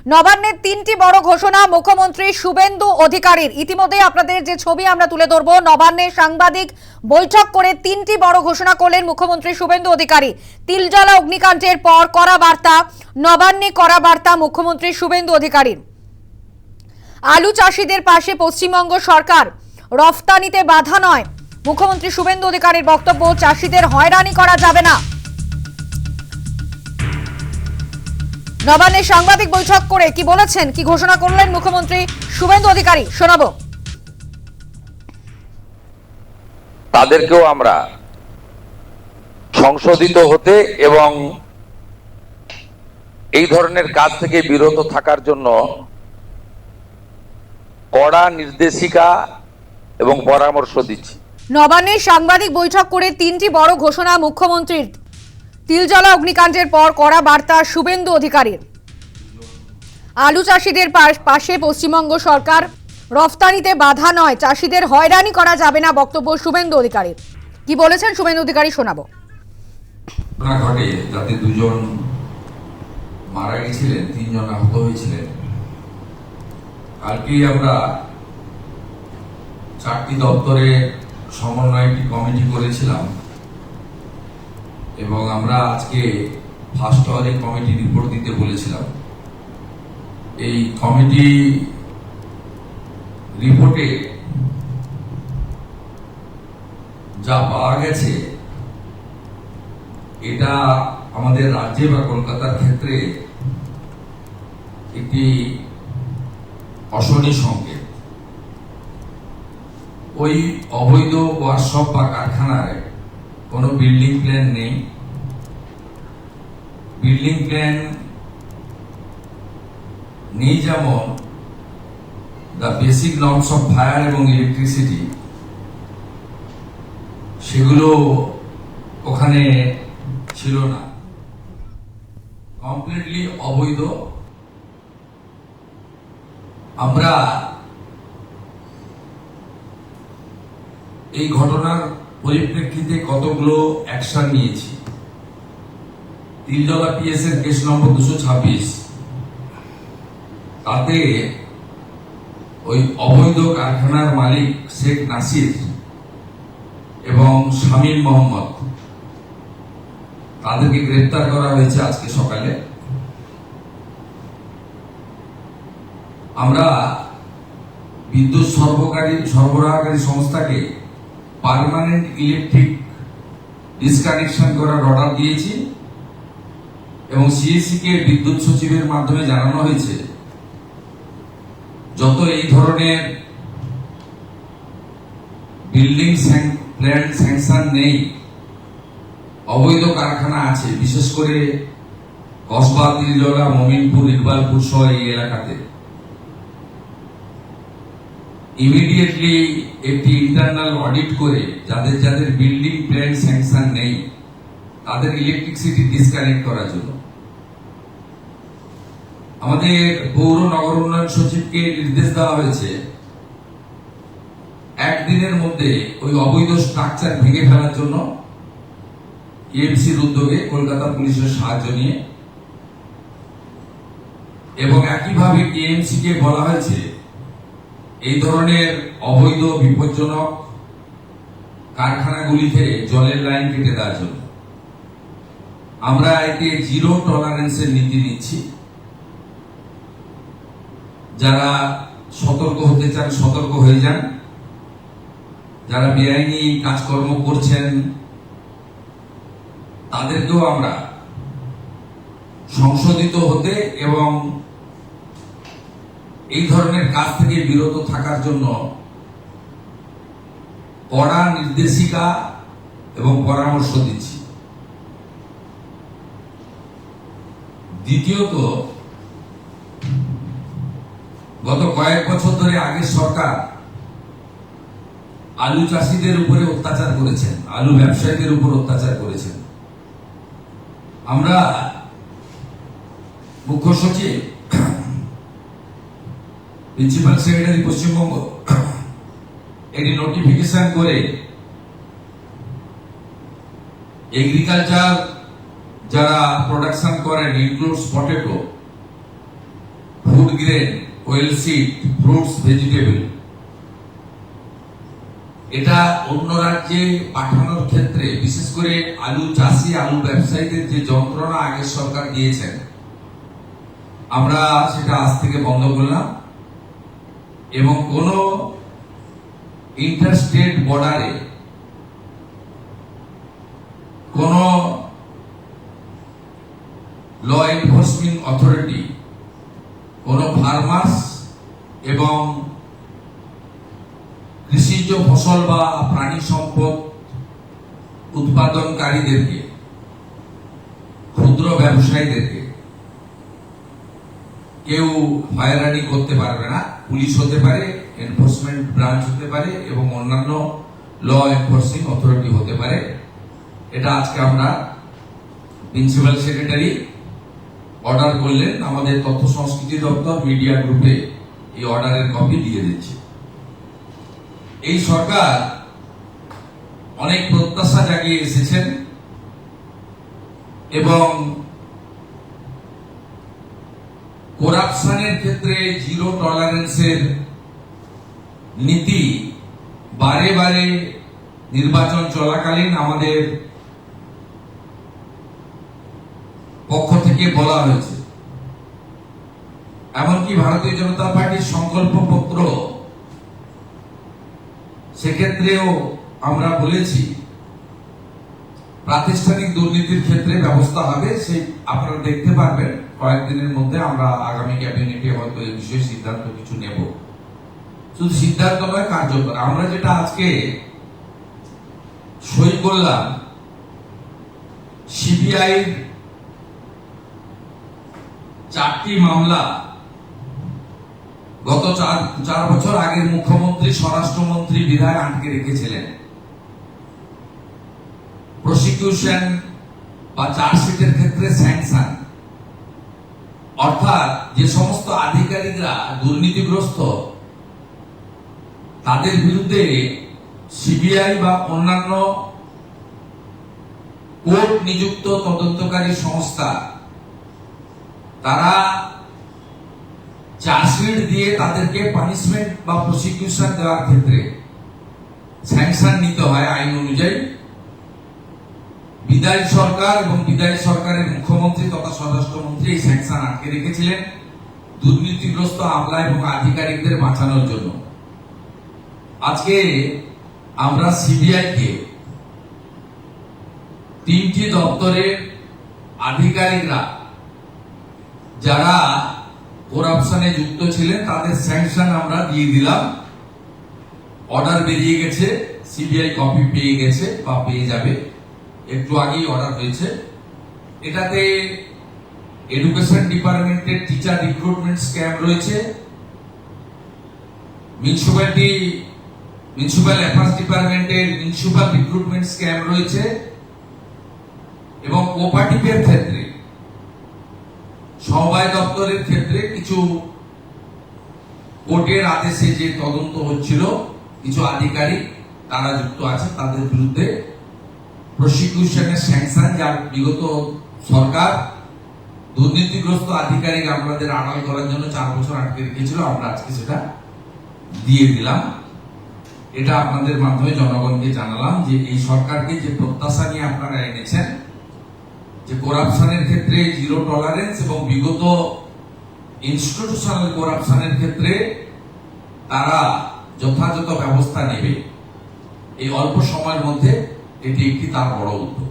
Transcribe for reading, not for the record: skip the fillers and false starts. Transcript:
নবান্নের তিনটি বড় ঘোষণা মুখ্যমন্ত্রী শুভেন্দু অধিকারীর। ইতিমধ্যে আপনাদের যে ছবি আমরা তুলে ধরবো, নবান্নে সাংবাদিক বৈঠক করে তিনটি বড় ঘোষণা করলেন মুখ্যমন্ত্রী শুভেন্দু অধিকারী। তিলজলা অগ্নিকাণ্ডের পর কড়া বার্তা, নবান্নে কড়া বার্তা মুখ্যমন্ত্রী শুভেন্দু অধিকারীর। আলু চাষিদের পাশে পশ্চিমবঙ্গ সরকার, রফতানিতে বাধা নয়। মুখ্যমন্ত্রী শুভেন্দু অধিকারীর বক্তব্য, চাষিদের হয়রানি করা যাবে না। নবান্নে সাংবাদিক বৈঠক করে কি বলেছেন, কি ঘোষণা করলেন মুখ্যমন্ত্রী শুভেন্দু অধিকারী, শোনাবো। তাদেরকেও আমরা সংশোধিত হতে এবং এই ধরনের কাজ থেকে বিরত থাকার জন্য কড়া নির্দেশিকা এবং পরামর্শ দিচ্ছি। নবান্নে সাংবাদিক বৈঠক করে তিনটি বড় ঘোষণা মুখ্যমন্ত্রীর। তিলজলা অগ্নিকাণ্ডের পর কড়া বার্তা শুভেন্দু অধিকারীর। আলু চাষিদের পাশে পশ্চিমবঙ্গ সরকার, রফতানিতে বাধা নয়। চাষিদের হয়রানি করা যাবে না, বক্তব্য শুভেন্দু অধিকারীর। কি বলেছেন শুভেন্দু অধিকারী, শোনাবো। ঘটে যাতে দুজন মারা গেছিলেন, তিনজন আহত হয়েছিলেন। কালকেই আমরা চারটি দপ্তরের সমন্বয়ে একটি কমিটি করেছিলাম এবং আমরা আজকে ফার্স্ট আওয়ারে কমিটি রিপোর্ট দিতে বলেছিলাম। এই কমিটি রিপোর্টে যা পাওয়া গেছে, এটা আমাদের রাজ্যে বা কলকাতার ক্ষেত্রে একটি অশনি সংকেত। ওই অবৈধ ওয়ার্কশপ বা কারখানায় কোনো বিল্ডিং প্ল্যান নেই। বিল্ডিং প্ল্যান নেই যেমন the basic norms of fire এবং ইলেকট্রিসিটি, সেগুলো ওখানে ছিল না, কমপ্লিটলি অবৈধ। আমরা এই ঘটনার পরিপ্রেক্ষিতে কতগুলো অ্যাকশন নিয়েছি। তিলজলা পিএস এর কেস নম্বর 226, তাতে ওই অবৈধ কারখানার মালিক শেখ নাসির এবং শামীম মোহাম্মদ, তাদেরকে গ্রেপ্তার করা হয়েছে আজকে সকালে। আমরা বিদ্যুৎ সরবরাহকারী সংস্থাকে পার্মানেন্ট ইলেকট্রিক ডিসকানেকশন করার অর্ডার দিয়েছি এবং সিএসসি কে বিদ্যুৎ সচিবের মাধ্যমে জানানো হয়েছে যত এই ধরনের বিল্ডিং প্ল্যান স্যাংশন নেই, অবৈধ কারখানা আছে, বিশেষ করে কসবা, তিলজলা, মমিনপুর, ইকবালপুর সহ এই এলাকাতে, ইমিডিয়েটলি একটি ইন্টারনাল অডিট করে যাদের যাদের বিল্ডিং প্ল্যান স্যাংশন নেই তাদের ইলেকট্রিসিটি ডিসকানেক্ট করার জন্য আমাদের পৌর নগর উন্নয়ন সচিবকে নির্দেশ দেওয়া হয়েছে একদিনের মধ্যে ওই অবৈধ স্ট্রাকচার ভেঙে ফেলার জন্য ইএমসির উদ্যোগে, কলকাতা পুলিশের সাহায্য নিয়ে। এবং একইভাবে টিএমসি কে বলা হয়েছে এই ধরনের অবৈধ বিপজ্জনক কারখানাগুলিতে জলের লাইন কেটে দেওয়ার জন্য। আমরা এতে জিরো টলারেন্সের নীতি নিচ্ছি। যারা সতর্ক হতে চান সতর্ক হয়ে যান, যারা বেআইনি কাজকর্ম করছেন তাদেরকেও আমরা সংশোধিত হতে এবং এই ধরনের কাজ থেকে বিরত থাকার জন্য কড়া নির্দেশিকা এবং পরামর্শ দিচ্ছি। দ্বিতীয়ত, গত কয়েক বছর ধরে আগের সরকার আলু চাষিদের উপরে অত্যাচার করেছেন, আলু ব্যবসায়ীদের উপর অত্যাচার করেছেন। আমরা মুখ্য সচিব, প্রিন্সিপাল সেক্রেটারি পশ্চিমবঙ্গ এটি নোটিফিকেশন করে এগ্রিকালচার যারা প্রোডাকশন করেন, includes potato, grain, well seed, fruits, vegetable, এটা অন্য রাজ্যে পাঠানোর ক্ষেত্রে বিশেষ করে আলু চাষি, আলু ব্যবসায়ীদের যে যন্ত্রণা আগের সরকার দিয়েছেন, আমরা সেটা আজ থেকে বন্ধ করলাম এবং কোন ইন্টারস্টেট বর্ডারে কোন ল এনফোর্সমেন্ট অথরিটি কোন ফার্মার্স এবং কৃষিজ ফসল বা প্রাণী সম্পদ উৎপাদনকারীদেরকে, ক্ষুদ্র ব্যবসায়ীদেরকে কেউ হয়রানি করতে পারবে না। পুলিশ হতে পারে, এনফোর্সমেন্ট ব্রাঞ্চ হতে পারে এবং অন্যান্য ল এনফোর্সিং অথরিটি হতে পারে। এটা আজকে আমরা প্রিন্সিপাল সেক্রেটারি অর্ডার করলেন, আমাদের তথ্য সংস্কৃতি দপ্তর মিডিয়া গ্রুপে এই অর্ডারের কপি দিয়ে দিচ্ছে। এই সরকার অনেক প্রত্যাশা জাগিয়ে এসেছেন এবং করাপশনের ক্ষেত্রে জিরো টলারেন্সের নীতি বারে বারে নির্বাচন চলাকালীন আমাদের পক্ষ থেকে বলা হয়েছে। এমনকি ভারতীয় জনতা পার্টির সংকল্পপত্র, সেক্ষেত্রেও আমরা বলেছি প্রাতিষ্ঠানিক দুর্নীতির ক্ষেত্রে ব্যবস্থা হবে। সেই আপনারা দেখতে পারবেন কয়েকদিনের মধ্যে। আমরা আগামী ক্যাবিনেটে হয়তো এই বিষয়ে সিদ্ধান্ত কিছু নেব। শুধু সিদ্ধান্ত নয়, কার্যকর। আমরা যেটা আজকে সই করলাম, সিবিআই 4টি মামলা গত 4 বছর আগের মুখ্যমন্ত্রী, স্বরাষ্ট্রমন্ত্রী, বিধায়ক আটকে রেখেছিলেন। প্রসিকিউশন বা চার্জশিটের ক্ষেত্রে স্যাংশন, অর্থাৎ যে সমস্ত আধিকারিকরা দুর্নীতিগ্রস্ত তাদের বিরুদ্ধে সিবিআই বা অন্যান্য কোর্ট নিযুক্ত তদন্তকারী সংস্থা তারা চার্জশিট দিয়ে তাদেরকে পানিশমেন্ট বা প্রসিকিউশন দেওয়ার ক্ষেত্রে স্যাংশন নিতে হয় আইন অনুযায়ী। বিদায়ী সরকার এবং বিদায়ী সরকারের মুখ্যমন্ত্রী তথা স্বরাষ্ট্রমন্ত্রী এই স্যাংশন আটকে রেখেছিলেন দুর্নীতিগ্রস্ত আমলা এবং আধিকারিকদের বাঁচানোর জন্য। আজকে আমরা সিবিআই কে 3টি দপ্তরের আধিকারিকরা যারা করাপশনে যুক্ত ছিলেন তাদের স্যাংশন আমরা দিয়ে দিলাম। অর্ডার বেরিয়ে গেছে, সিবিআই কপি পেয়ে গেছে বা পেয়ে যাবে, একটু আগেই অর্ডার হয়েছে। এটাতে এডুকেশন ডিপার্টমেন্টের টিচার রিক্রুটমেন্ট স্ক্যাম রয়েছে, মিউনিসিপ্যাল অ্যাফেয়ার্স ডিপার্টমেন্টের মিউনিসিপ্যাল রিক্রুটমেন্ট স্ক্যাম রয়েছে এবং কোঅপারেটিভের ক্ষেত্রে, সমবায় দপ্তরের ক্ষেত্রে কিছু কোর্টের আদেশে যে তদন্ত হচ্ছিল, কিছু আধিকারিক তারা যুক্ত আছে, তাদের বিরুদ্ধে প্রসিকিউশনের স্যাংশন, যার বিগত সরকার দুর্নীতিগ্রস্ত আধিকারিক আমাদের আড়াল করার জন্য 4 বছর আটকে রেখেছিল, আমরা আজকে সেটা দিয়ে দিলাম। এটা আপনাদের মাধ্যমে জনগণকে জানালাম যে এই সরকারকে যে প্রত্যাশা নিয়ে আপনারা এনেছেন যে করাপশনের ক্ষেত্রে জিরো টলারেন্স এবং বিগত ইনস্টিটিউশনাল করাপশনের ক্ষেত্রে তারা যথাযথ ব্যবস্থা নেবে, এই অল্প সময়ের মধ্যে এটি একটি তার বড় উদ্যোগ।